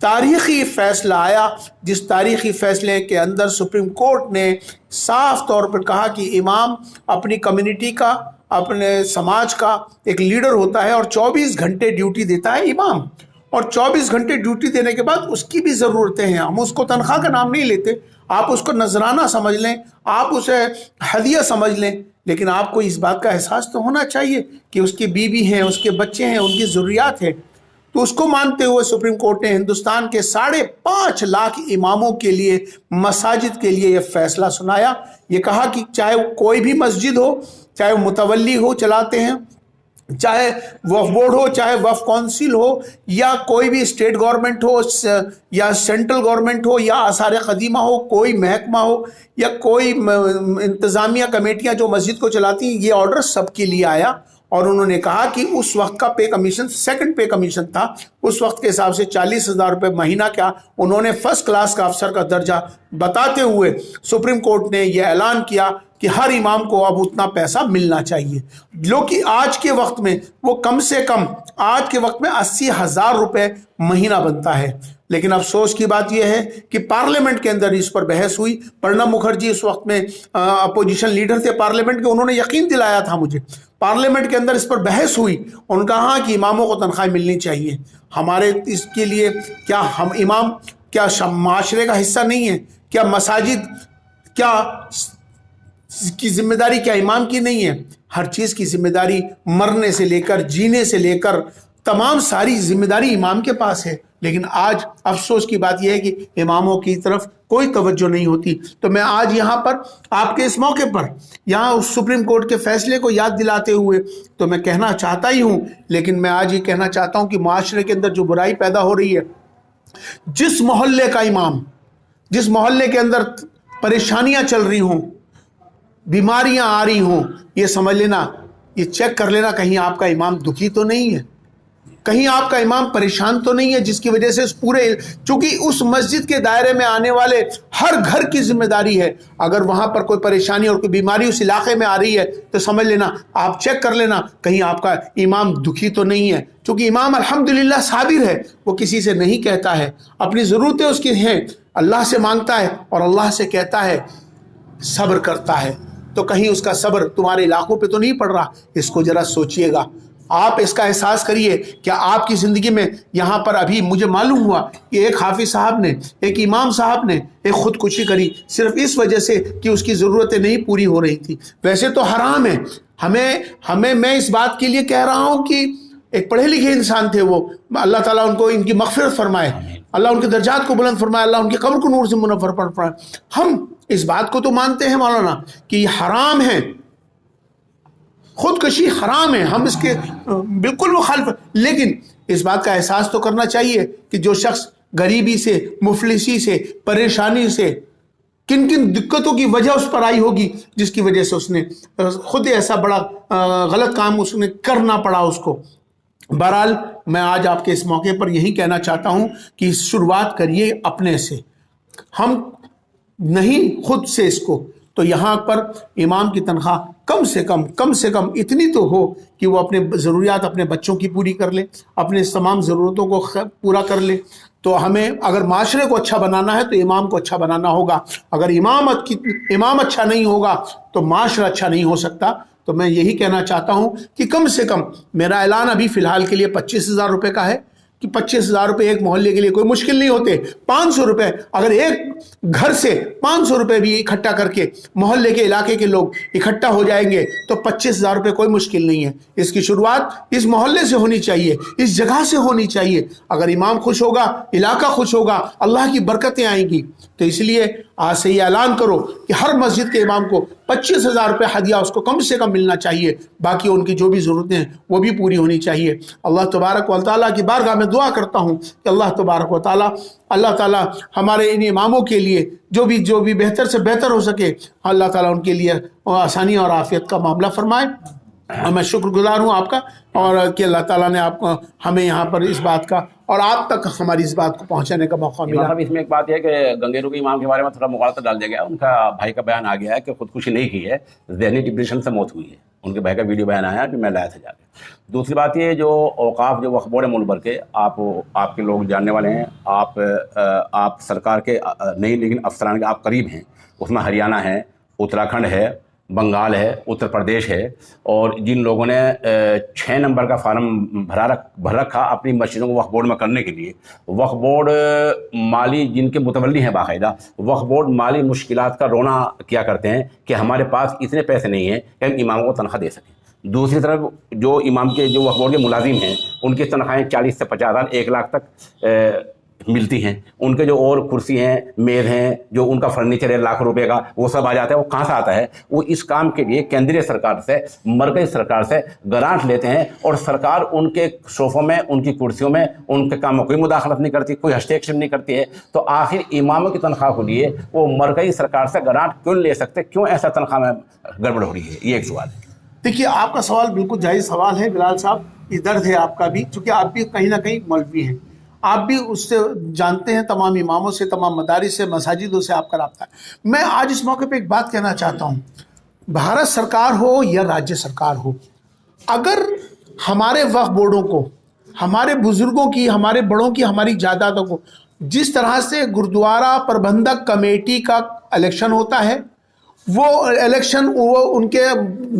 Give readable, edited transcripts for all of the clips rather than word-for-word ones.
تاریخی فیصلہ آیا، جس تاریخی فیصلے کے اندر سپریم کورٹ نے صاف طور پر کہا کہ امام اپنی کمیونٹی کا، اپنے سماج کا ایک لیڈر ہوتا ہے اور 24 گھنٹے ڈیوٹی دیتا ہے امام، اور 24 گھنٹے ڈیوٹی دینے کے بعد اس کی بھی ضرورتیں ہیں. ہم اس کو تنخواہ کا نام نہیں لیتے، آپ اس کو نذرانہ سمجھ لیں، آپ اسے ہدیہ سمجھ لیں، لیکن آپ کو اس بات کا احساس تو ہونا چاہیے کہ اس کی بیوی ہیں، اس کے بچے ہیں، ان کی ضروریات ہیں. تو اس کو مانتے ہوئے سپریم کورٹ نے ہندوستان کے 5.5 لاکھ اماموں کے لیے، مساجد کے لیے یہ فیصلہ سنایا. یہ کہا کہ چاہے وہ کوئی بھی مسجد ہو، چاہے وہ متولی ہو چلاتے ہیں، چاہے وقف بورڈ ہو، چاہے وقف کونسل ہو، یا کوئی بھی اسٹیٹ گورنمنٹ ہو یا سینٹرل گورنمنٹ ہو یا آثار قدیمہ ہو، کوئی محکمہ ہو یا کوئی انتظامیہ کمیٹیاں جو مسجد کو چلاتی ہیں، یہ آرڈر سب کے لیے آیا. اور انہوں نے کہا کہ اس وقت کا پے کمیشن، سیکنڈ پے کمیشن تھا، اس وقت کے حساب سے 40,000 روپے مہینہ کیا، انہوں نے فرسٹ کلاس کا افسر کا درجہ بتاتے ہوئے سپریم کورٹ نے یہ اعلان کیا کہ ہر امام کو اب اتنا پیسہ ملنا چاہیے، جو کہ آج کے وقت میں وہ کم سے کم آج کے وقت میں 80,000 روپے مہینہ بنتا ہے. لیکن افسوس کی بات یہ ہے کہ پارلیمنٹ کے اندر اس پر بحث ہوئی. پرنب مکھرجی اس وقت میں اپوزیشن لیڈر تھے پارلیمنٹ کے، انہوں نے یقین دلایا تھا مجھے. پارلیمنٹ کے اندر اس پر بحث ہوئی، انہوں نے کہا کہ اماموں کو تنخواہ ملنی چاہیے. ہمارے اس کے لیے کیا ہم امام کیا معاشرے کا حصہ نہیں ہے؟ کیا مساجد کیا کی ذمہ داری کیا امام کی نہیں ہے؟ ہر چیز کی ذمہ داری، مرنے سے لے کر جینے سے لے کر تمام ساری ذمہ داری امام کے پاس ہے. لیکن آج افسوس کی بات یہ ہے کہ اماموں کی طرف کوئی توجہ نہیں ہوتی. تو میں آج یہاں پر آپ کے اس موقع پر یہاں اس سپریم کورٹ کے فیصلے کو یاد دلاتے ہوئے تو میں کہنا چاہتا ہی ہوں، لیکن میں آج یہ کہنا چاہتا ہوں کہ معاشرے کے اندر جو برائی پیدا ہو رہی ہے، جس محلے کا امام، جس محلے کے اندر پریشانیاں چل رہی ہوں، بیماریاں آ رہی ہوں، یہ سمجھ لینا، یہ چیک کر لینا کہیں آپ کا امام دکھی تو نہیں ہے، کہیں آپ کا امام پریشان تو نہیں ہے، جس کی وجہ سے اس پورے، چونکہ اس مسجد کے دائرے میں آنے والے ہر گھر کی ذمہ داری ہے. اگر وہاں پر کوئی پریشانی اور کوئی بیماری اس علاقے میں آ رہی ہے تو سمجھ لینا، آپ چیک کر لینا کہیں آپ کا امام دکھی تو نہیں ہے. چونکہ امام الحمدللہ صابر ہے، وہ کسی سے نہیں کہتا ہے، اپنی ضرورتیں اس کی ہیں، اللہ سے مانگتا ہے اور اللہ سے کہتا ہے، صبر کرتا ہے. تو کہیں اس کا صبر تمہارے علاقوں پہ تو نہیں پڑ رہا؟ اس کو ذرا سوچئے گا، آپ اس کا احساس کریے. کیا آپ کی زندگی میں یہاں پر ابھی مجھے معلوم ہوا کہ ایک حافظ صاحب نے، ایک امام صاحب نے ایک خودکشی کری صرف اس وجہ سے کہ اس کی ضرورتیں نہیں پوری ہو رہی تھی؟ ویسے تو حرام ہے، ہمیں میں اس بات کے لیے کہہ رہا ہوں کہ ایک پڑھے لکھے انسان تھے وہ، اللہ تعالیٰ ان کو ان کی مغفرت فرمائے، اللہ ان کے درجات کو بلند فرمائے، اللہ ان کی قبر کو نور سے منور فرمائے. ہم اس بات کو تو مانتے ہیں مولانا کہ یہ حرام ہے، خودکشی حرام ہے، ہم اس کے بالکل مخالف، لیکن اس بات کا احساس تو کرنا چاہیے کہ جو شخص غریبی سے، مفلسی سے، پریشانی سے، کن کن دقتوں کی وجہ اس پر آئی ہوگی جس کی وجہ سے اس نے خود ایسا بڑا غلط کام اس نے کرنا پڑا اس کو. بہرحال میں آج آپ کے اس موقع پر یہی کہنا چاہتا ہوں کہ شروعات کریے اپنے سے، ہم نہیں خود سے اس کو. تو یہاں پر امام کی تنخواہ کم سے کم اتنی تو ہو کہ وہ اپنے ضروریات اپنے بچوں کی پوری کر لے، اپنے تمام ضرورتوں کو پورا کر لے. تو ہمیں اگر معاشرے کو اچھا بنانا ہے تو امام کو اچھا بنانا ہوگا. اگر امام اچھا نہیں ہوگا تو معاشرہ اچھا نہیں ہو سکتا. تو میں یہی کہنا چاہتا ہوں کہ کم سے کم میرا اعلان ابھی فی الحال کے لیے 25,000 روپے کا ہے کہ 25,000 روپے ایک محلے کے لیے کوئی مشکل نہیں ہوتے. 500 روپے اگر ایک گھر سے 500 روپے بھی اکٹھا کر کے محلے کے علاقے کے لوگ اکٹھا ہو جائیں گے تو 25,000 روپے کوئی مشکل نہیں ہے. اس کی شروعات اس محلے سے ہونی چاہیے، اس جگہ سے ہونی چاہیے. اگر امام خوش ہوگا، علاقہ خوش ہوگا، اللہ کی برکتیں آئیں گی. تو اس لیے آج سے یہ اعلان کرو کہ ہر مسجد کے امام کو 25,000 روپے ہدیہ اس کو کم سے کم ملنا چاہیے. باقی ان کی جو بھی ضرورتیں ہیں وہ بھی پوری ہونی چاہیے. اللہ تبارک و تعالیٰ کی بارگاہ میں دعا کرتا ہوں کہ اللہ تبارک و تعالیٰ ہمارے ان اماموں کے لیے جو بھی بہتر سے بہتر ہو سکے، اللہ تعالیٰ ان کے لیے آسانی اور عافیت کا معاملہ فرمائے. اور میں شکر گزار ہوں آپ کا، اور کہ اللہ تعالیٰ نے آپ کو ہمیں یہاں پر اس بات کا اور آپ تک ہماری اس بات کو پہنچانے کا موقع ملا. اس میں ایک بات ہے کہ گنگیرو کے امام کے بارے میں تھوڑا مغالطہ ڈال دیا گیا. ان کا بھائی کا بیان آ گیا ہے کہ خودکشی نہیں کی ہے، ذہنی ڈپریشن سے موت ہوئی ہے. ان کے بھائی کا ویڈیو بیان آیا کہ میں لایا تھا جا کے. دوسری بات یہ جو اوقاف جو وقف بورڈ ملک بھر کے آپ کے لوگ جاننے والے ہیں, آپ سرکار کے نہیں لیکن افسران کے آپ قریب ہیں, اس میں ہریانہ ہے, اتراکھنڈ ہے, بنگال ہے, اتر پردیش ہے, اور جن لوگوں نے 6 نمبر کا فارم بھر رکھا اپنی مسجدوں کو وقف بورڈ میں کرنے کے لیے. وقف بورڈ مالی جن کے متولی ہیں باقاعدہ, وقف بورڈ مالی مشکلات کا رونا کیا کرتے ہیں کہ ہمارے پاس اتنے پیسے نہیں ہیں کہ ہم اماموں کو تنخواہ دے سکیں. دوسری طرف جو امام کے جو وقف بورڈ کے ملازم ہیں ان کی تنخواہیں 40 سے 50 ہزار 1 لاکھ تک ملتی ہیں. ان کے جو اور کرسی ہیں, میز ہیں, جو ان کا فرنیچر ہے لاکھ روپے کا, وہ سب آ جاتا ہے. وہ کہاں سے آتا ہے؟ وہ اس کام کے لیے کیندری سرکار سے, مرکزی سرکار سے گرانٹ لیتے ہیں, اور سرکار ان کے صوفوں میں, ان کی کرسیوں میں, ان کے کاموں کوئی مداخلت نہیں کرتی, کوئی ہستیکشیپ نہیں کرتی ہے. تو آخر اماموں کی تنخواہ کو لیے وہ مرکزی سرکار سے گرانٹ کیوں لے سکتے؟ کیوں ایسا تنخواہ میں گڑبڑ ہو رہی ہے؟ یہ ایک سوال ہے. دیکھیے آپ کا سوال بالکل جائز سوال ہے بلال صاحب, یہ درد ہے آپ کا بھی, چونکہ آپ بھی کہیں نہ کہیں مولوی ہیں, آپ بھی اس سے جانتے ہیں, تمام اماموں سے, تمام مدارس سے, مساجدوں سے آپ کا رابطہ ہے. میں آج اس موقع پہ ایک بات کہنا چاہتا ہوں, بھارت سرکار ہو یا راجیہ سرکار ہو, اگر ہمارے وقف بورڈوں کو, ہمارے بزرگوں کی, ہمارے بڑوں کی, ہماری جائیدادوں کو جس طرح سے گردوارہ پربندھک کمیٹی کا الیکشن ہوتا ہے, وہ الیکشن وہ ان کے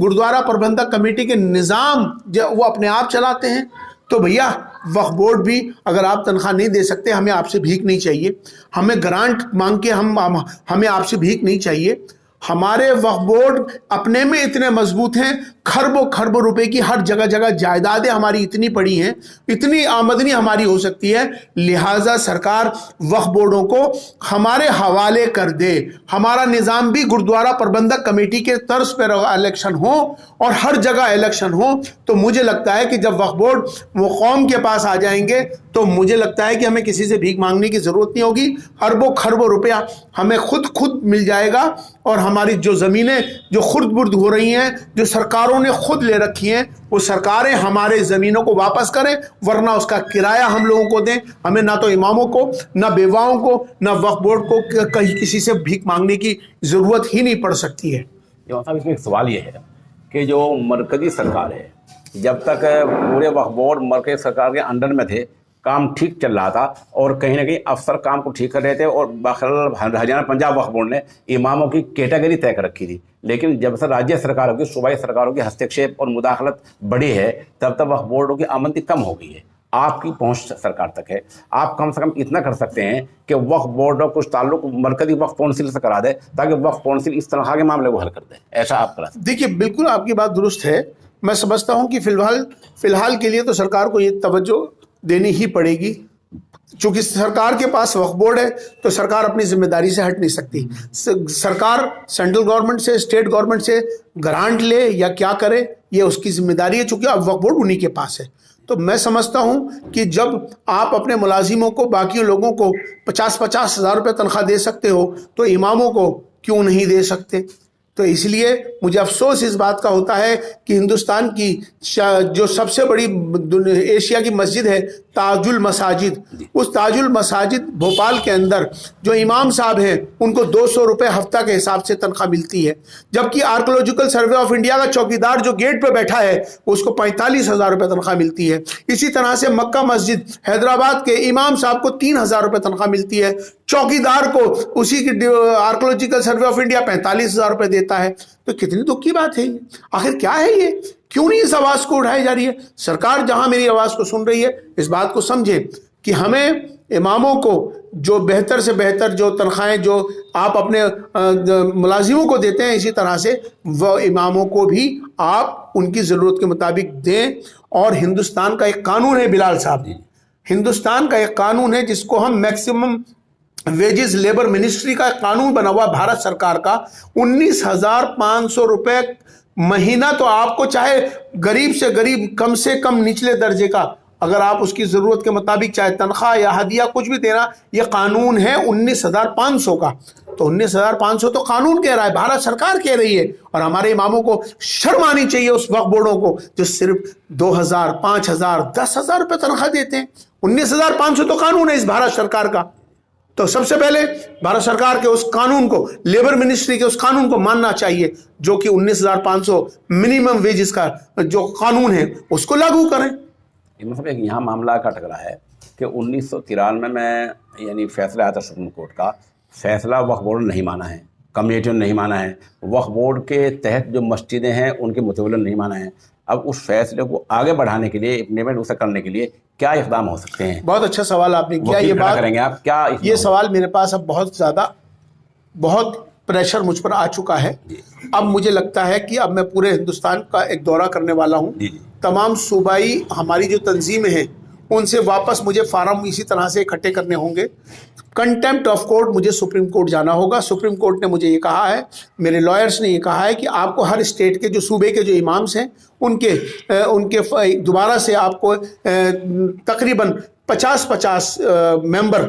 گردوارہ پربندھک کمیٹی کے نظام وہ اپنے آپ چلاتے ہیں, تو بھیا وقف بورڈ بھی اگر آپ تنخواہ نہیں دے سکتے, ہمیں آپ سے بھیک نہیں چاہیے, ہمیں گرانٹ مانگ کے ہمیں آپ سے بھیک نہیں چاہیے. ہمارے وقف بورڈ اپنے میں اتنے مضبوط ہیں, کھربوں روپے کی ہر جگہ جگہ جائیدادیں ہماری اتنی پڑی ہیں, اتنی آمدنی ہماری ہو سکتی ہے, لہٰذا سرکار وقف بورڈوں کو ہمارے حوالے کر دے. ہمارا نظام بھی گردوارہ پربندھک کمیٹی کے طرز پر الیکشن ہو اور ہر جگہ الیکشن ہو. تو مجھے لگتا ہے کہ جب وقف بورڈ وہ قوم کے پاس آ جائیں گے تو مجھے لگتا ہے کہ ہمیں کسی سے بھیک مانگنے کی ضرورت نہیں ہوگی. کھربوں روپیہ ہمیں خود مل جائے گا, اور ہماری جو زمینیں جو خرد برد ہو رہی ہیں, جو سرکاروں نے خود لے رکھی ہیں, وہ سرکاریں ہمارے زمینوں کو واپس کریں, ورنہ اس کا کرایہ ہم لوگوں کو دیں. ہمیں نہ تو اماموں کو, نہ بیواؤں کو, نہ وقف بورڈ کو کہیں کسی سے بھیک مانگنے کی ضرورت ہی نہیں پڑ سکتی ہے. اس میں ایک سوال یہ ہے کہ جو مرکزی سرکار ہے, جب تک پورے وقف بورڈ مرکزی سرکار کے انڈر میں تھے, کام ٹھیک چل رہا تھا, اور کہیں نہ کہیں افسر کام کو ٹھیک کر رہے تھے, اور ہریانہ پنجاب وقف بورڈ نے اماموں کی کیٹیگری طے کر رکھی تھی. لیکن جب سے راجیہ سرکاروں کی, صوبائی سرکاروں کی ہستیکشیپ اور مداخلت بڑھی ہے, تب تک وقف بورڈوں کی آمدنی کم ہو گئی ہے. آپ کی پہنچ سرکار تک ہے, آپ کم سے کم اتنا کر سکتے ہیں کہ وقف بورڈ اور کچھ تعلق مرکزی وقف کونسل سے کرا دے, تاکہ وقف کونسل اس تنخواہ کے معاملے کو حل کر دے. ایسا آپ کرا سکتے. دیکھیے بالکل آپ کی بات درست ہے. میں سمجھتا ہوں کہ فی الحال کے لیے تو سرکار کو یہ توجہ دینی ہی پڑے گی, چونکہ سرکار کے پاس وقف بورڈ ہے تو سرکار اپنی ذمہ داری سے ہٹ نہیں سکتی. سرکار سینٹرل گورنمنٹ سے, اسٹیٹ گورنمنٹ سے گرانٹ لے یا کیا کرے, یہ اس کی ذمہ داری ہے, چونکہ اب وقف بورڈ انہی کے پاس ہے. تو میں سمجھتا ہوں کہ جب آپ اپنے ملازموں کو, باقی لوگوں کو 50 ہزار روپے تنخواہ دے سکتے ہو, تو اماموں کو کیوں نہیں دے سکتے؟ تو اس لیے مجھے افسوس اس بات کا ہوتا ہے کہ ہندوستان کی جو سب سے بڑی ایشیا کی مسجد ہے تاج المساجد, اس تاج المساجد بھوپال کے اندر جو امام صاحب ہیں ان کو 200 روپے ہفتہ کے حساب سے تنخواہ ملتی ہے, جبکہ آرکیولوجیکل سروے آف انڈیا کا چوکیدار جو گیٹ پہ بیٹھا ہے اس کو 45 ہزار روپے تنخواہ ملتی ہے. اسی طرح سے مکہ مسجد حیدرآباد کے امام صاحب کو 3 ہزار روپے تنخواہ ملتی ہے, چوکیدار کو اسی کی آرکیولوجیکل سروے آف انڈیا 45 ہزار روپے دیتا ہے. تو کتنی دکھ کی بات ہے یہ, آخر کیا ہے یہ, کیوں نہیں اس آواز کو اٹھائی جا رہی ہے؟ سرکار جہاں میری آواز کو سن رہی ہے, اس بات کو سمجھے کہ ہمیں اماموں کو جو بہتر سے بہتر جو تنخواہیں جو آپ اپنے ملازموں کو دیتے ہیں, اسی طرح سے وہ اماموں کو بھی آپ ان کی ضرورت کے مطابق دیں. اور ہندوستان کا ایک قانون ہے بلال صاحب, ہندوستان کا ایک قانون ہے جس کو ہم میکسیمم ویجز لیبر منسٹری کا قانون بنا ہوا بھارت سرکار کا, 19,500 روپے مہینہ. تو آپ کو چاہے غریب سے کم نچلے درجے کا, اگر آپ اس کی ضرورت کے مطابق چاہے تنخواہ یا ہدیہ کچھ بھی دینا, یہ قانون ہے 19,500 کا. تو 19,500 تو قانون کہہ رہا ہے, بھارت سرکار کہہ رہی ہے. اور ہمارے اماموں کو شرم آنی چاہیے اس وقف بورڈوں کو جو صرف 2,000, 5,000, 10,000 روپے تنخواہ دیتے ہیں. 19,500 تو قانون ہے اس بھارت سرکار کا. تو سب سے پہلے بھارت سرکار کے اس قانون کو، لیبر منسٹری کے اس قانون کو ماننا چاہیے جو کہ 19,500 منیمم ویجز کا جو قانون ہے اس کو لاگو کریں۔ مطلب ایک یہاں معاملہ کا ٹکرا ہے کہ 1993 میں یعنی فیصلہ آیا تھا سپریم کورٹ کا، فیصلہ وقف بورڈ نے نہیں مانا ہے، کمیٹیوں نے نہیں مانا ہے، وقف بورڈ کے تحت جو مسجدیں ہیں ان کے متولین نے نہیں مانا ہے۔ اب اس فیصلے کو آگے بڑھانے کے لیے، امپلیمنٹ اسے کرنے کے لیے کیا اقدام ہو سکتے ہیں؟ بہت اچھا سوال آپ نے کیا۔ یہ بات کریں گے آپ کیا؟ یہ سوال میرے پاس اب بہت پریشر مجھ پر آ چکا ہے۔ اب مجھے لگتا ہے کہ اب میں پورے ہندوستان کا ایک دورہ کرنے والا ہوں۔ تمام صوبائی ہماری جو تنظیمیں ہیں ان سے واپس مجھے فارم اسی طرح سے اکٹھے کرنے ہوں گے۔ کنٹیمپٹ آف کورٹ مجھے سپریم کورٹ جانا ہوگا۔ سپریم کورٹ نے مجھے یہ کہا ہے، میرے لائرز نے یہ کہا ہے کہ آپ کو ہر اسٹیٹ کے جو صوبے کے جو امامز ہیں ان کے دوبارہ سے آپ کو تقریباً 50 ممبر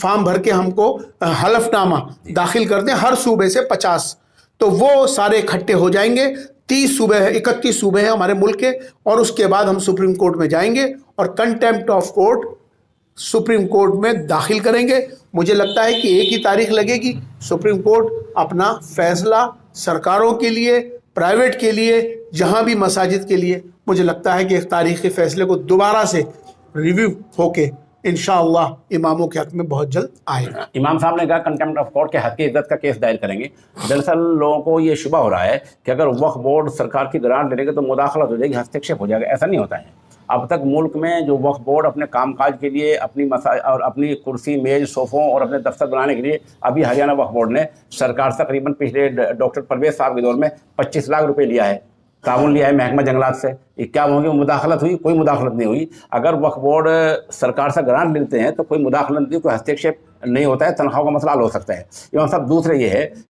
فارم بھر کے ہم کو حلف نامہ داخل کر دیں، ہر صوبے سے 50، تو وہ سارے اکٹھے ہو جائیں گے۔ 31 صوبے ہیں ہمارے ملک کے، اور اس کے بعد ہم سپریم کورٹ میں جائیں گے اور contempt of court supreme court میں داخل کریں گے۔ مجھے لگتا ہے کہ ایک ہی تاریخ لگے گی، سپریم کورٹ اپنا فیصلہ سرکاروں کے لیے، پرائیویٹ کے لیے، جہاں بھی مساجد کے لیے، مجھے لگتا ہے کہ ایک تاریخی فیصلے کو دوبارہ سے ریویو ہو کے انشاءاللہ اماموں کے حق میں بہت جلد آئے گا۔ امام صاحب نے کہا کنٹیمپٹ آف کورٹ کے حق کی عزت کا کیس دائر کریں گے۔ دراصل لوگوں کو یہ شبہ ہو رہا ہے کہ اگر وقف بورڈ سرکار کی گرانٹ لے گا تو مداخلت ہو جائے گی، ہستیکشیپ ہو جائے گا۔ ایسا نہیں ہوتا ہے۔ اب تک ملک میں جو وقف بورڈ اپنے کام کاج کے لیے، اپنی کرسی میز صوفوں اور اپنے دفتر بنانے کے لیے، ابھی ہریانہ وقف بورڈ نے سرکار سے تقریباً پچھلے ڈاکٹر پرویز صاحب کے دور میں 25 لاکھ روپے لیا ہے، تعاون لیا ہے محکمہ جنگلات سے۔ یہ کیا ہوگی مداخلت ہوئی؟ کوئی مداخلت نہیں ہوئی۔ اگر وقف بورڈ سرکار سے گرانٹ ملتے ہیں تو کوئی مداخلت نہیں، کوئی ہستیکشیپ نہیں ہوتا ہے، تنخواہ کا مسئلہ حل ہو سکتا ہے۔ امام صاحب دوسرے یہ ہے